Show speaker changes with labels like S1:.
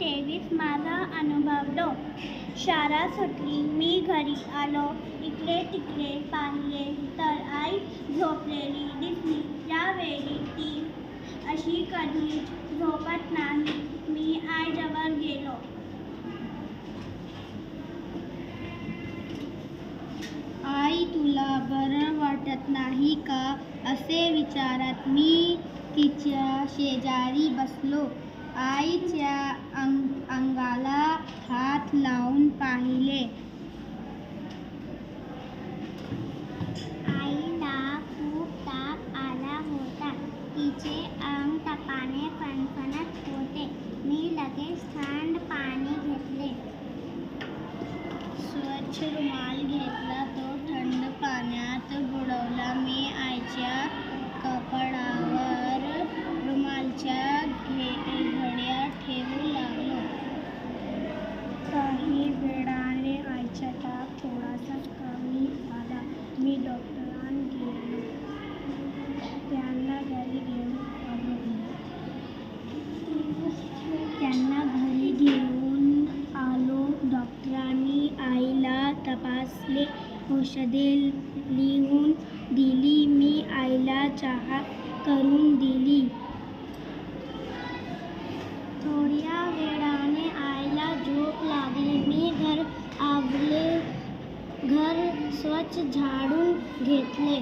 S1: 1923 माझा अनुभव 2. शाळा सुटली, मी घरी आलो. इकडे तिकडे पाहिले तर आई झोपलेली दिसली. त्यावेळी ती अशी कधीच झोपत नाही. मी आईजवळ गेलो.
S2: आई, तुला बरं वाटत नाही का, असे विचारत मी तिच्या शेजारी बसलो. आईच्या अंगाला हात लावून पाहिले.
S1: आईला खूप ताप आला होता. तिचे अंग तापाने फणफणत होते. मी लगेच थंड पाणी घेतले.
S2: स्वच्छ रुमाल घेतला, तो थंड पाण्यात बुडवला. मी आईच्या कपाळावर रुमालाच्या घड्या ठेवू लागलो.
S1: काही वेळाने आईचा ताप थोडासा कमी झाला. मी डॉक्टरांकडे गेलो. त्यांना घरी घेऊन आलो. डॉक्टरांनी आईला तपासले, औषधे लिहून दिली. मी आईला चहा करून दिली. थोड्या वेळाने आईला झोप लागली. मी घर स्वच्छ झाडून घेतले.